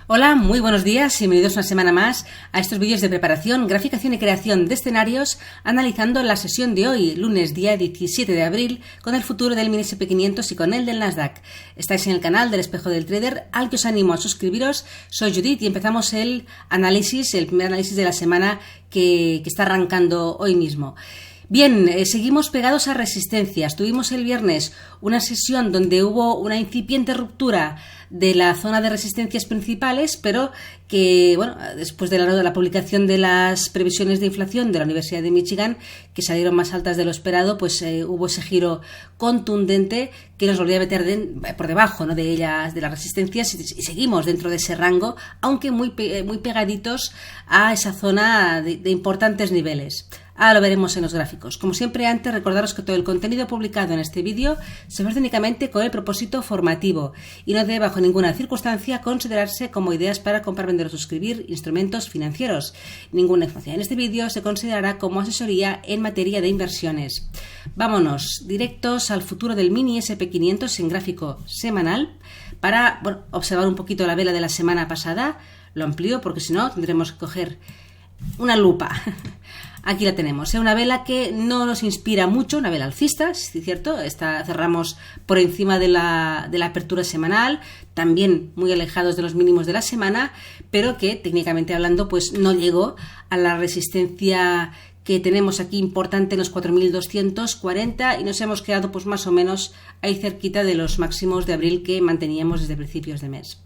Hola, muy buenos días y bienvenidos una semana más a estos vídeos de preparación, graficación y creación de escenarios, analizando la sesión de hoy, lunes día 17 de abril, con el futuro del mini SP500 y con el del Nasdaq. Estáis en el canal del Espejo del Trader, al que os animo a suscribiros. Soy Judith y empezamos el primer análisis de la semana que está arrancando hoy mismo. Bien, seguimos pegados a resistencias. Tuvimos el viernes una sesión donde hubo una incipiente ruptura de la zona de resistencias principales, pero que, bueno, después de la publicación de las previsiones de inflación de la Universidad de Michigan, que salieron más altas de lo esperado, pues hubo ese giro contundente que nos volvía a meter por debajo, ¿no?, de las resistencias y seguimos dentro de ese rango, aunque muy pegaditos a esa zona de importantes niveles. Ahora lo veremos en los gráficos. Como siempre, antes recordaros que todo el contenido publicado en este vídeo se hace únicamente con el propósito formativo y no debe bajo ninguna circunstancia considerarse como ideas para comprar, vender o suscribir instrumentos financieros. Ninguna información en este vídeo se considerará como asesoría en materia de inversiones. Vámonos directos al futuro del mini SP500 en gráfico semanal para observar un poquito la vela de la semana pasada. Lo amplío porque si no tendremos que coger una lupa. Aquí la tenemos, una vela que no nos inspira mucho, una vela alcista, es cierto, cerramos por encima de la apertura semanal, también muy alejados de los mínimos de la semana, pero que técnicamente hablando pues no llegó a la resistencia que tenemos aquí importante en los 4.240 y nos hemos quedado pues más o menos ahí cerquita de los máximos de abril que manteníamos desde principios de mes.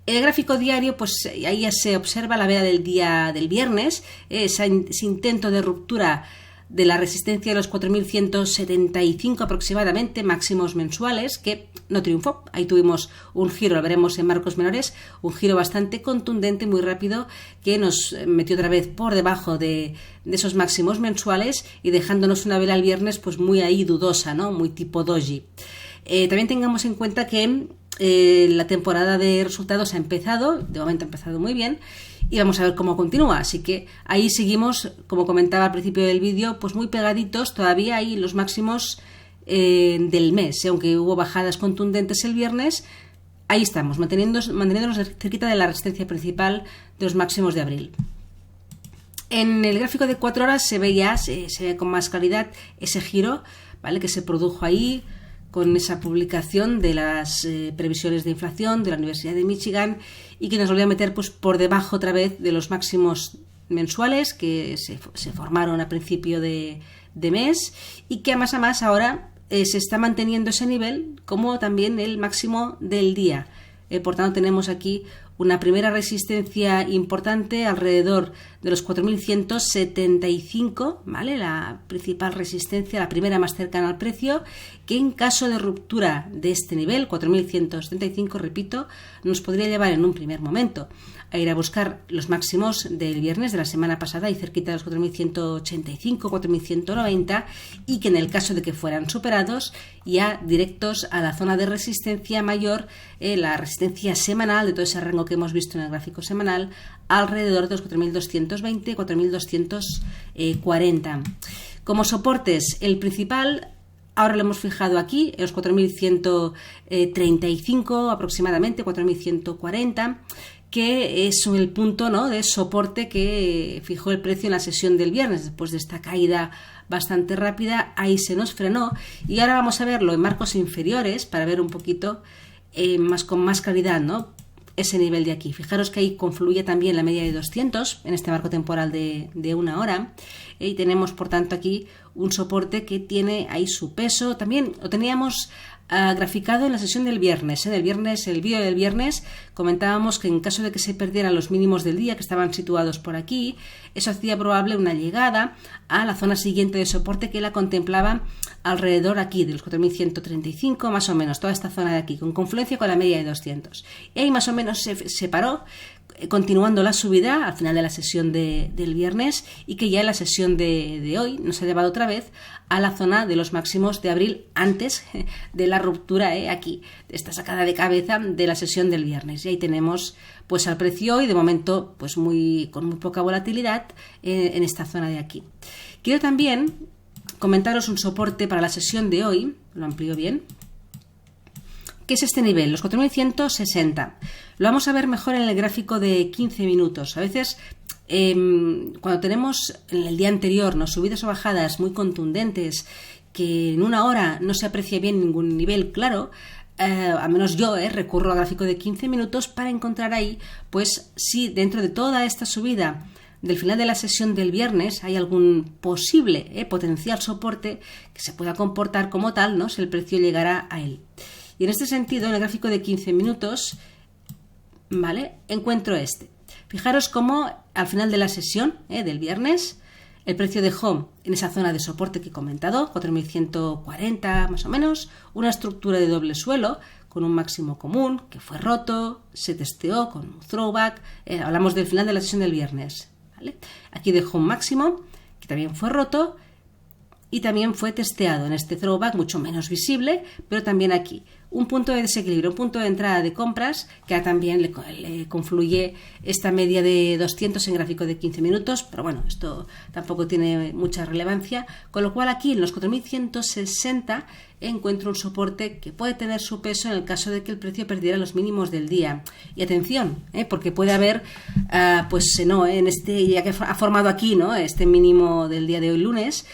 El gráfico diario, pues ahí ya se observa la vela del día del viernes, ese intento de ruptura de la resistencia de los 4.175 aproximadamente, máximos mensuales, que no triunfó. Ahí tuvimos un giro, lo veremos en marcos menores, un giro bastante contundente, muy rápido, que nos metió otra vez por debajo de esos máximos mensuales y dejándonos una vela el viernes pues muy ahí dudosa, ¿no?, muy tipo doji. También tengamos en cuenta que la temporada de resultados ha empezado, de momento ha empezado muy bien y vamos a ver cómo continúa, así que ahí seguimos, como comentaba al principio del vídeo, pues muy pegaditos todavía ahí los máximos del mes, aunque hubo bajadas contundentes el viernes, ahí estamos, manteniéndonos cerquita de la resistencia principal de los máximos de abril. En el gráfico de 4 horas se ve con más claridad ese giro, ¿vale?, que se produjo ahí con esa publicación de las previsiones de inflación de la Universidad de Michigan y que nos volvió a meter pues por debajo otra vez de los máximos mensuales que se formaron a principio de mes y que a más ahora se está manteniendo ese nivel como también el máximo del día. Por tanto tenemos aquí una primera resistencia importante alrededor de los 4.175, ¿vale?, la principal resistencia, la primera más cercana al precio, que en caso de ruptura de este nivel, 4.175, repito, nos podría llevar en un primer momento a ir a buscar los máximos del viernes de la semana pasada y cerquita de los 4.185, 4.190 y que en el caso de que fueran superados ya directos a la zona de resistencia mayor, la resistencia semanal de todo ese rango que hemos visto en el gráfico semanal alrededor de los 4.220, 4.240. Como soportes, el principal ahora lo hemos fijado aquí, en los 4.135 aproximadamente, 4.140, que es el punto, ¿no?, de soporte que fijó el precio en la sesión del viernes. Después de esta caída bastante rápida, ahí se nos frenó y ahora vamos a verlo en marcos inferiores para ver un poquito con más claridad, ¿no?, ese nivel de aquí. Fijaros que ahí confluye también la media de 200 en este marco temporal de una hora y tenemos por tanto aquí un soporte que tiene ahí su peso. También lo teníamos graficado en la sesión del viernes. En el vídeo del viernes comentábamos que en caso de que se perdieran los mínimos del día que estaban situados por aquí, eso hacía probable una llegada a la zona siguiente de soporte que la contemplaba alrededor aquí de los 4.135 más o menos, toda esta zona de aquí, con confluencia con la media de 200. Y ahí más o menos se paró, continuando la subida al final de la sesión del viernes y que ya en la sesión de hoy nos ha llevado otra vez a la zona de los máximos de abril antes de la ruptura aquí, de esta sacada de cabeza de la sesión del viernes. Y ahí tenemos pues al precio hoy de momento pues con muy poca volatilidad en esta zona de aquí. Quiero también comentaros un soporte para la sesión de hoy, lo amplío bien, ¿Qué es este nivel? Los 4.160. Lo vamos a ver mejor en el gráfico de 15 minutos. A veces, cuando tenemos en el día anterior, ¿no?, subidas o bajadas muy contundentes, que en una hora no se aprecia bien ningún nivel claro, al menos yo recurro al gráfico de 15 minutos para encontrar ahí, pues, si dentro de toda esta subida del final de la sesión del viernes hay algún posible potencial soporte que se pueda comportar como tal, ¿no?, si el precio llegara a él. Y en este sentido, en el gráfico de 15 minutos, ¿vale?, encuentro este. Fijaros cómo al final de la sesión del viernes, el precio dejó en esa zona de soporte que he comentado, 4.140 más o menos, una estructura de doble suelo con un máximo común que fue roto, se testeó con un throwback, hablamos del final de la sesión del viernes, ¿vale? Aquí dejó un máximo que también fue roto y también fue testeado en este throwback, mucho menos visible, pero también aquí. Un punto de desequilibrio, un punto de entrada de compras, que también le confluye esta media de 200 en gráfico de 15 minutos, pero bueno, esto tampoco tiene mucha relevancia, con lo cual aquí en los 4.160 encuentro un soporte que puede tener su peso en el caso de que el precio perdiera los mínimos del día. Y atención, porque puede haber, en este, ya que ha formado aquí, ¿no?, este mínimo del día de hoy lunes,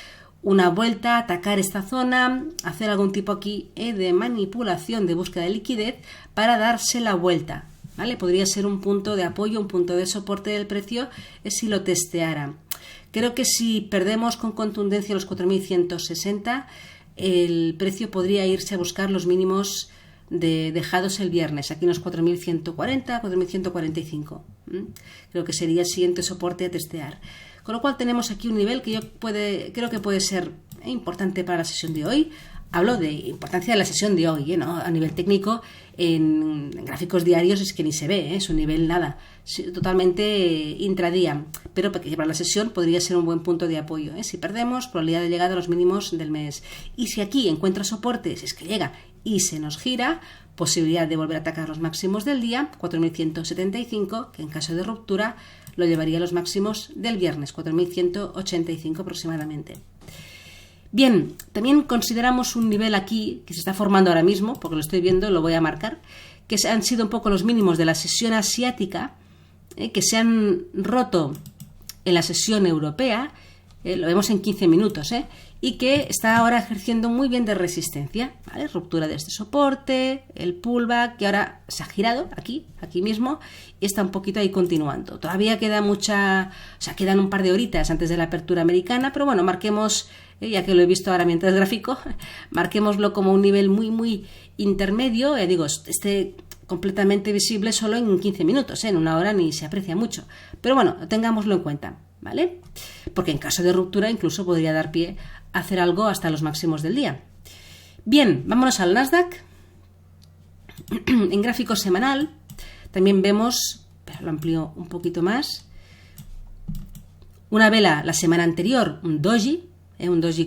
una vuelta, atacar esta zona, hacer algún tipo aquí de manipulación de búsqueda de liquidez para darse la vuelta, ¿vale? Podría ser un punto de apoyo, un punto de soporte del precio si lo testeara. Creo que si perdemos con contundencia los 4.160, el precio podría irse a buscar los mínimos dejados el viernes, aquí en los 4.140, 4.145. Creo que sería el siguiente soporte a testear. Con lo cual tenemos aquí un nivel que creo que puede ser importante para la sesión de hoy. Hablo de importancia de la sesión de hoy, ¿no? A nivel técnico, en gráficos diarios es que ni se ve, es un nivel nada, totalmente intradía, pero para la sesión podría ser un buen punto de apoyo. Si perdemos, probabilidad de llegada a los mínimos del mes. Y si aquí encuentra soporte, si es que llega y se nos gira, posibilidad de volver a atacar los máximos del día, 4.175, que en caso de ruptura lo llevaría a los máximos del viernes, 4.185 aproximadamente. Bien, también consideramos un nivel aquí que se está formando ahora mismo, porque lo estoy viendo, lo voy a marcar, que han sido un poco los mínimos de la sesión asiática, que se han roto en la sesión europea, lo vemos en 15 minutos, y que está ahora ejerciendo muy bien de resistencia, ¿vale? Ruptura de este soporte, el pullback, que ahora se ha girado aquí mismo, y está un poquito ahí continuando. Todavía quedan un par de horitas antes de la apertura americana, pero bueno, marquemos, ya que lo he visto ahora mientras gráfico, marquémoslo como un nivel muy, muy intermedio, esté completamente visible solo en 15 minutos, en una hora ni se aprecia mucho, pero bueno, tengámoslo en cuenta, ¿vale? Porque en caso de ruptura incluso podría dar pie a hacer algo hasta los máximos del día. Bien, vámonos al Nasdaq. En gráfico semanal también vemos, pero lo amplío un poquito más, una vela la semana anterior, un doji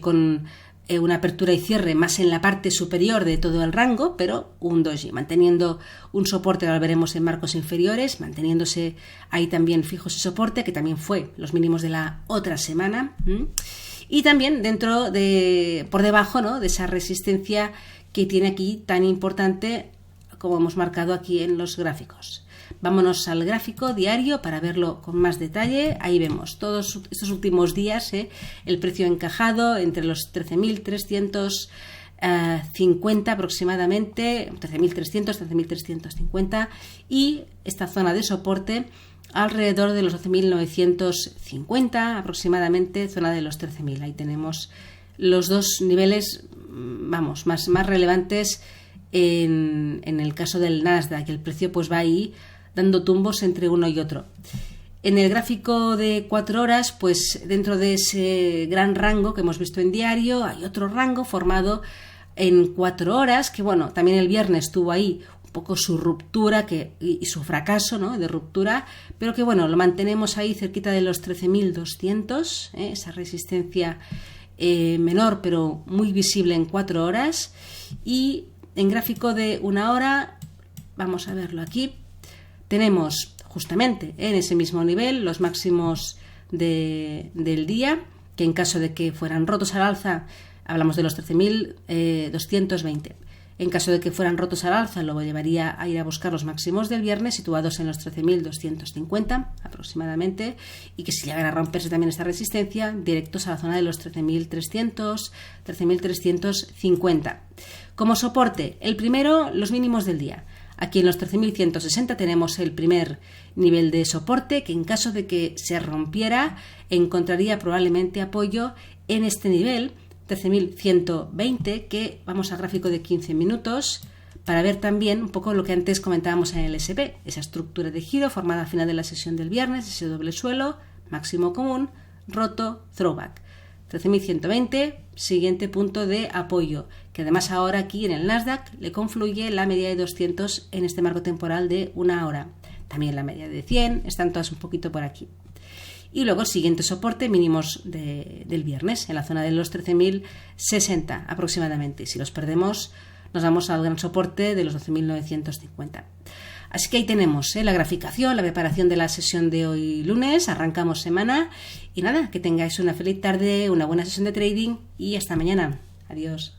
con una apertura y cierre más en la parte superior de todo el rango, pero un doji, manteniendo un soporte, lo veremos en marcos inferiores, manteniéndose ahí también fijo ese soporte, que también fue los mínimos de la otra semana, y también por debajo, ¿no?, de esa resistencia que tiene aquí tan importante como hemos marcado aquí en los gráficos. Vámonos al gráfico diario para verlo con más detalle. Ahí vemos todos estos últimos días, el precio encajado entre los 13.350 aproximadamente, 13.300, 13.350, y esta zona de soporte alrededor de los 12.950 aproximadamente, zona de los 13.000. Ahí tenemos los dos niveles, más relevantes en el caso del Nasdaq. El precio pues va ahí dando tumbos entre uno y otro. En el gráfico de 4 horas, pues dentro de ese gran rango que hemos visto en diario, hay otro rango formado en 4 horas, que bueno, también el viernes tuvo ahí un poco su ruptura y su fracaso, ¿no?, de ruptura, pero que bueno, lo mantenemos ahí cerquita de los 13.200, esa resistencia menor pero muy visible en 4 horas. Y en gráfico de 1 hora, vamos a verlo aquí, tenemos justamente en ese mismo nivel los máximos del día, que en caso de que fueran rotos al alza, hablamos de los 13.220. En caso de que fueran rotos al alza, lo llevaría a ir a buscar los máximos del viernes, situados en los 13.250 aproximadamente, y que si llegan a romperse también esta resistencia, directos a la zona de los 13.300, 13.350. Como soporte, el primero, los mínimos del día. Aquí en los 13.160 tenemos el primer nivel de soporte, que en caso de que se rompiera, encontraría probablemente apoyo en este nivel, 13.120, que vamos al gráfico de 15 minutos para ver también un poco lo que antes comentábamos en el SP, esa estructura de giro formada al final de la sesión del viernes, ese doble suelo, máximo común, roto, throwback. 13.120, siguiente punto de apoyo, que además ahora aquí en el Nasdaq le confluye la media de 200 en este marco temporal de una hora. También la media de 100, están todas un poquito por aquí. Y luego el siguiente soporte, mínimos del viernes, en la zona de los 13.060 aproximadamente. Si los perdemos, nos vamos al gran soporte de los 12.950. Así que ahí tenemos la graficación, la preparación de la sesión de hoy lunes. Arrancamos semana y nada, que tengáis una feliz tarde, una buena sesión de trading y hasta mañana. Adiós.